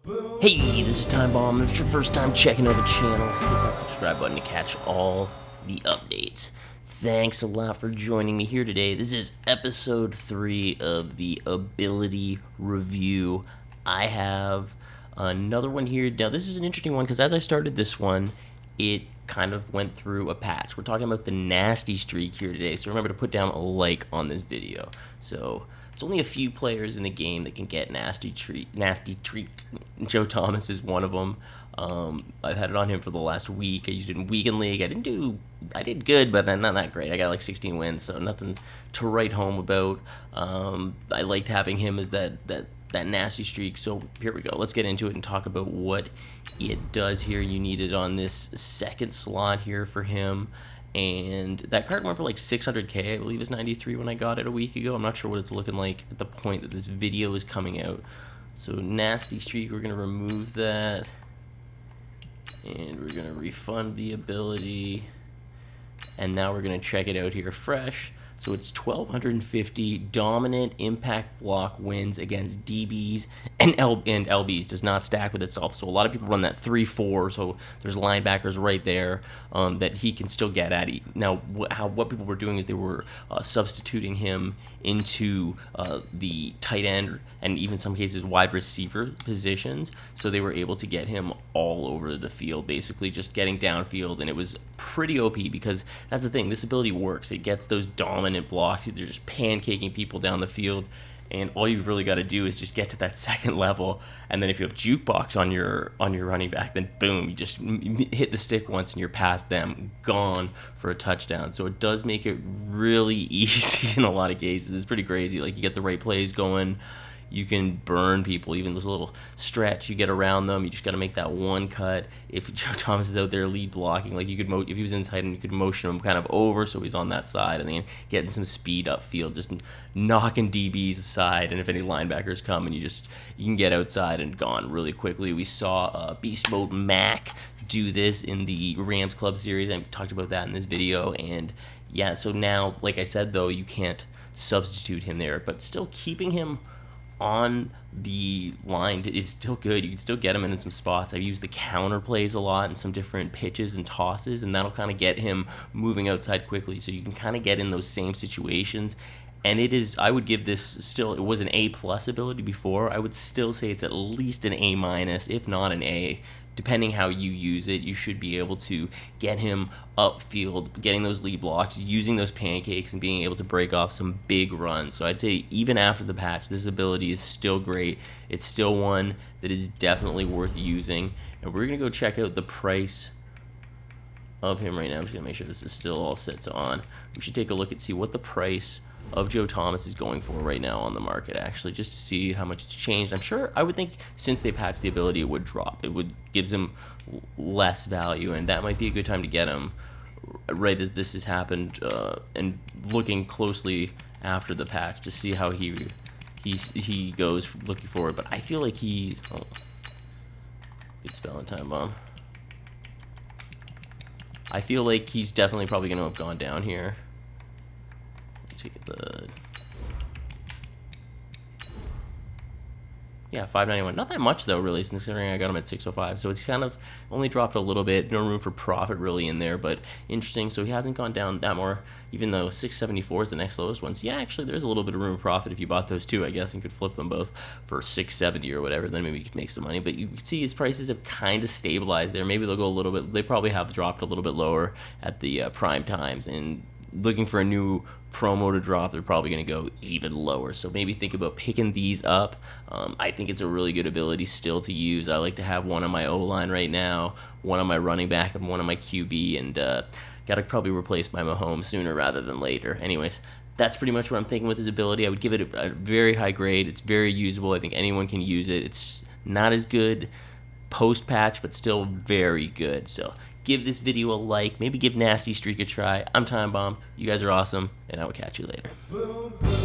Hey, this is Time Bomb. If it's your first time checking out the channel, hit that subscribe button to catch all the updates. Thanks a lot for joining me here today. This is episode 3 of the ability review. I have another one here. Now, this is an interesting one because as I started this one, it kind of went through a patch. We're talking about the nasty streak here today, so remember to put down a like on this video. So there's only a few players in the game that can get nasty treat. Joe Thomas is one of them. I've had it on him for the last week. I used it in weekend league. I did good, but not that great. I got like 16 wins, so nothing to write home about. I liked having him as that nasty streak. So here we go. Let's get into it and talk about what it does here. You need it on this second slot here for him. And that card went for like 600k, I believe is 93 when I got it a week ago. I'm not sure what it's looking like at the point that this video is coming out. So nasty streak, we're going to remove that. And we're going to refund the ability. And now we're going to check it out here fresh. So it's 1,250 dominant impact block wins against DBs and LBs. Does not stack with itself. So a lot of people run that 3-4. So there's linebackers right there that he can still get at. Now, what people were doing is they were substituting him into the tight end and even some cases wide receiver positions. So they were able to get him all over the field, basically just getting downfield. And it was pretty OP because that's the thing. This ability works. It gets those dominant blocks. They're just pancaking people down the field, and all you've really got to do is just get to that second level. And then if you have jukebox on your running back, then boom, you just hit the stick once and you're past them, gone for a touchdown. So it does make it really easy in a lot of cases. It's pretty crazy. Like, you get the right plays going, you can burn people. Even this little stretch, you get around them. You just got to make that one cut. If Joe Thomas is out there lead blocking, like, you could if he was inside, and you could motion him kind of over so he's on that side, and then getting some speed upfield, just knocking DBs aside. And if any linebackers come, and you can get outside and gone really quickly. We saw Beast Mode Mac do this in the Rams Club series. I talked about that in this video. And yeah, so now, like I said, though, you can't substitute him there, but still keeping him on the line is still good. You can still get him in some spots. I've used the counter plays a lot and some different pitches and tosses, and that'll kind of get him moving outside quickly, so you can kind of get in those same situations. And it is, I would give this still, it was an A+ ability before. I would still say it's at least an A-, if not an A. Depending how you use it, you should be able to get him upfield, getting those lead blocks, using those pancakes, and being able to break off some big runs. So I'd say even after the patch, this ability is still great. It's still one that is definitely worth using. And we're going to go check out the price of him right now. I'm just going to make sure this is still all set to on. We should take a look and see what the price of Joe Thomas is going for right now on the market, actually, just to see how much it's changed. I'm sure, I would think since they patched the ability, it would drop. It would gives him less value, and that might be a good time to get him right as this has happened, and looking closely after the patch to see how he goes looking forward. But I feel like he's good spelling, Time Bomb. I feel like he's definitely probably going to have gone down here. Take the, yeah, 591. Not that much though, really, considering I got him at 605. So it's kind of only dropped a little bit. No room for profit really in there, but interesting. So he hasn't gone down that more, even though 674 is the next lowest one. So yeah, actually, there's a little bit of room for profit if you bought those two, I guess, and could flip them both for 670 or whatever. Then maybe you could make some money. But you can see his prices have kind of stabilized there. Maybe they'll go a little bit. They probably have dropped a little bit lower at the prime times, and looking for a new promo to drop, they're probably going to go even lower. So maybe think about picking these up. I think it's a really good ability still to use. I like to have one on my O-line right now, one on my running back, and one on my QB, and got to probably replace my Mahomes sooner rather than later. Anyways, that's pretty much what I'm thinking with his ability. I would give it a very high grade. It's very usable. I think anyone can use it. It's not as good post-patch, but still very good. So give this video a like. Maybe give Nasty Streak a try. I'm Time Bomb. You guys are awesome, and I will catch you later. Boom, boom.